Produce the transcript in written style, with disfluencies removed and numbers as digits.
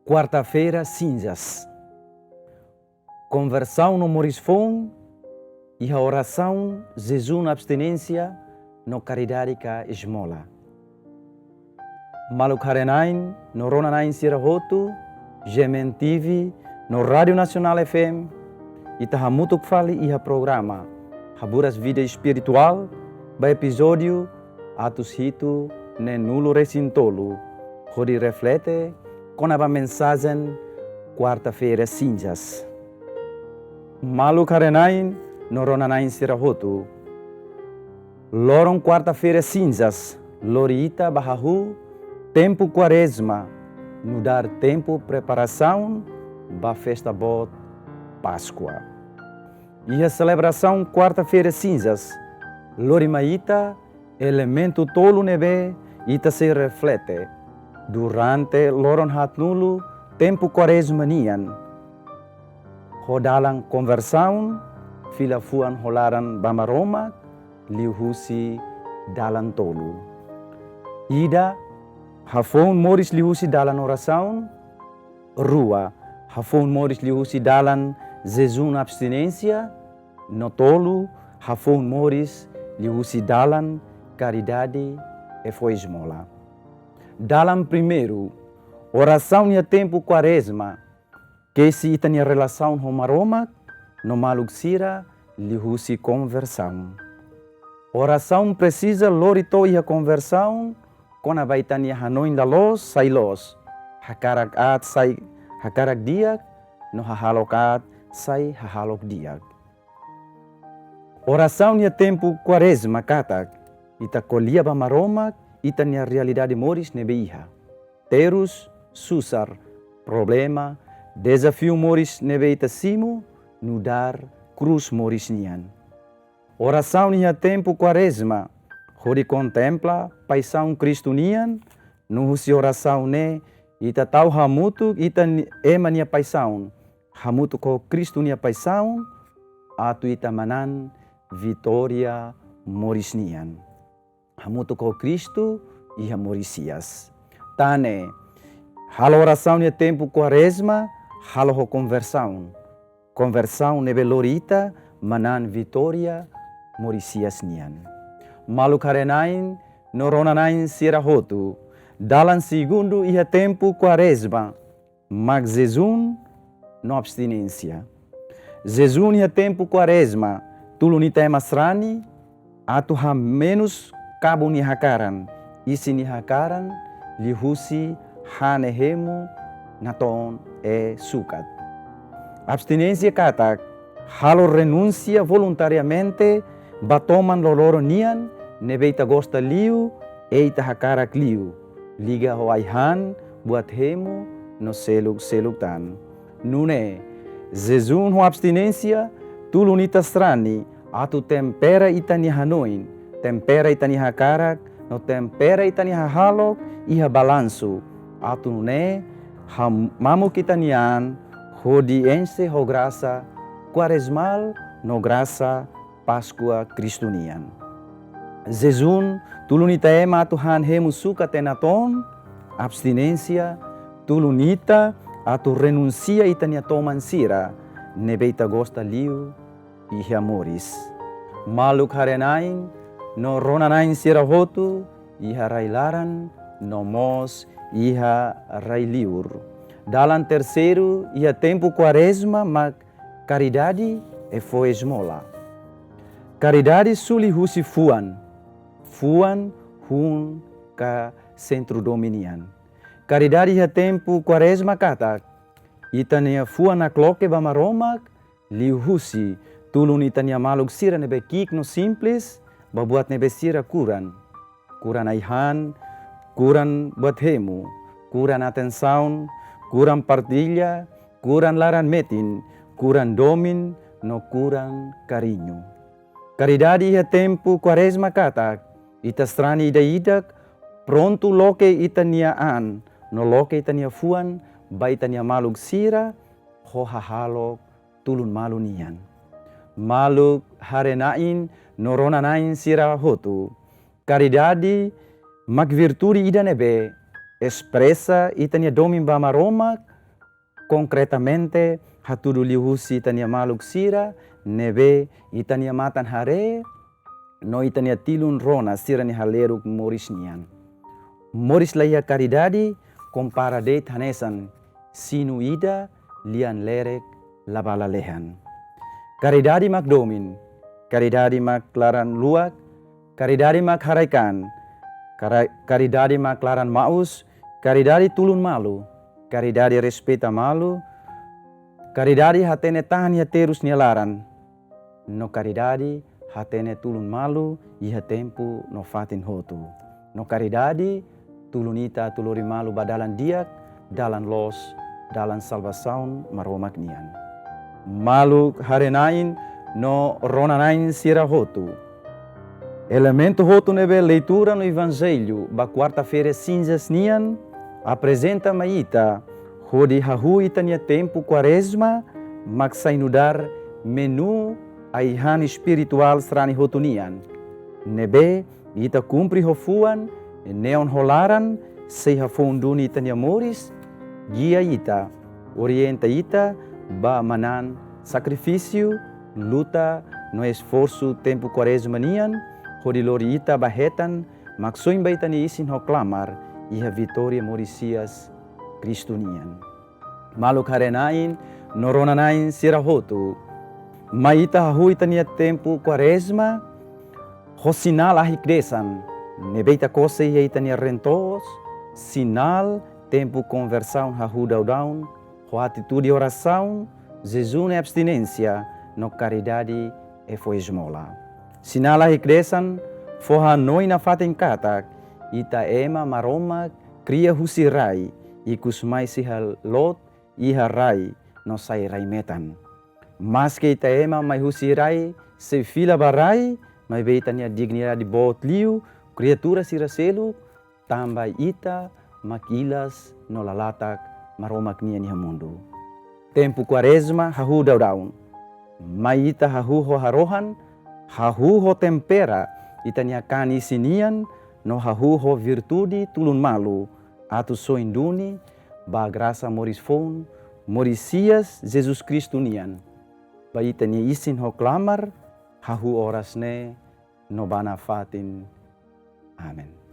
Quarta-feira cinzas. Conversão no morisfone e a oração, jejum na abstinência, no caridade ka esmola. Maluk Harenain, no Ronanain Sirahotu, Gemen TV, no Rádio Nacional FM, e tahamutuk fali iha programa, haburas vida espiritual, ba episódio, atus hitu, ne nulo recintolo, hori reflete, com a mensagem, quarta-feira cinzas. Maluk Harenain, no Ronanain Sirahotu, loron quarta-feira cinzas, lorita bahahu, tempo quaresma, no dar tempo preparação, ba festa bot, Páscoa. E a celebração quarta-feira cinzas, lorimaita, elemento tolo nebe, ita se reflete, durante loron hatnulu, tempo quaresma nian, rodalang conversão, fila fuan holaran bamaroma, liuhusi dalan tolu. Ida, hafon moris lihusi dalan oração, rua, hafon moris lihusi dalan jejum abstinência, no tolu, hafon moris lihusi dalan caridade e foi esmola. Dalam primeiro, oração e tempo quaresma, que se itania relação com maroma, no maluk sira, lihusi conversão. Oração precisa lorito e a conversão, quando vai tania hanoin da los, sai los. Hakarak at sai hakarak diak, no hahalok at sai hahalok diak. Oração e tempo quaresma katak, ita kolia ba maroma, ita nia realidade moris nebeiha. Terus, susar, problema, desafio moris nebeita simo, nudar, cruz moris nian. Oração e tempo quaresma, hori contempla, paisão Cristo nian, no husi oração ne, ita tau hamutu, ita ema nia paisão, hamutu ko Cristo nia paisão, atu ita manan, vitória moris nian. Hamutu ko Cristo e a morisias. Tane, halo oração e tempo quaresma, halo ho conversão. Conversão nebe lorita, manan vitória, morisias nian. Maluk Harenain, no Ronanain Sirahotu, dalan segundo e tempo quaresma, mag jejum no abstinência. Jejum e tempo quaresma, tulunita emasrani, atu ha menos cabo ni hakaran, isi ni hakaran, lihusi hanehemu, naton e sukat. Abstinência katak, halo renúncia voluntariamente, batoman loloro nian, nebeita gosta liu, eita hakarak liu, liga ho aihan, buat hemu, no seluk tan. Nune, jejum ho abstinência, tulunita strani, atu tempera itani hanoin, tempera itani hakarak, no tempera itani hahalok, iha balanço, atu nune, mamu kitanian, hodiense ho graça, quaresmal, no graça, Páscoa Cristunian. Jejum, tulunita ema atu han hemu suka tenaton, abstinência, tulunita, atu renuncia itania toman sira, nebeita gosta liu, e amoris. Maluk Harenain, no Ronanain Sirahotu, iha railaran, no mos, iha railiur. Dalam terceiro, iha tempo quaresma, mag caridade e foi esmola. Caridade suli husi fuan hun ka centro dominian. Caridade iha tempo quaresma katak, itania fuan na kloke bamaromak, liu husi, tulun itania maluk sira nebe kik no simples, babuat nebe sira kuran. Kuran aihan, kuran buat hemu, kuran atenção, kuran partilha, kuran laran metin, kuran domin, no kuran carinho. Caridade iha tempo quaresma katak, ita strani ida idak, pronto loke itania an, no loke itania fuan, ba itania maluk sira, ho hahalok, tulun malu nian. Maluk Harenain, no Ronanain Sirahotu, caridade, mag virtude ida nebe, expressa itania domin bama Roma, concretamente hatudu lihusi itania maluk sira nebe itania matan hare no itania tilun rona sira ni haleruk moris nian. Moris laia caridade compara de hanesan sinu ida lian lerek labala lehan. Caridade mak domin, caridade mak laran luak, caridade mak haraikan, caridade mak laran maus, caridade tulun malu, caridade respeta malu, caridade hatene tahan ia terus nia laran, no caridade hatene tulun malu iha tempo no fatin hotu. No caridade tulun ita tuluri malu badalan diak, dalan los, dalan salvação maromak nian. Malu harenain no ronanain sira hotu. Elemento hotu nebe leitura no Evangelho ba quarta-feira cinzas nian apresenta maita hodi hahu itania tempo quaresma mak sainudar menu aihan espiritual strani hotu nian. Nebe ita cumpri hofuan neon holaran sei hafonduni itania moris guia ita orienta ita ba manan sacrifício, luta, no esforço tempo quaresma nian, hodi lori ita bahetan, maksoin ba ita ni isin ho clamar, iha vitória morisias Cristo nian. Maluk harenain, noronanain sira hotu, ma ita hahu ita nia tempo quaresma, ho sinal ahikdesan, nebeita kose iha ita nia rentos, sinal tempo conversão hahu daudaun, ho atitude oração, jejum e abstinência, no caridade e foi esmola. Sinala hikdesan, foha noi na faten katak, ita ema maroma cria husirai, ikus mai siha lot iha rai, no sai rai metan. Mas que ita ema mai husirai, se fila barai, mai beitania dignidade bot liu, criatura siraselu, tambah ita makilas no lalatak maromak nia niha mundo. Tempo quaresma hahu daudaun, maita hahu ho harohan, hahu ho tempera, itania kani sinian, no hahu ho virtude tulun malu, atu soinduni, ba graça moris fon, morisias Jesus Cristo nian, ba itania isin ho clamar, hahu orasne, no bana fatin. Amen.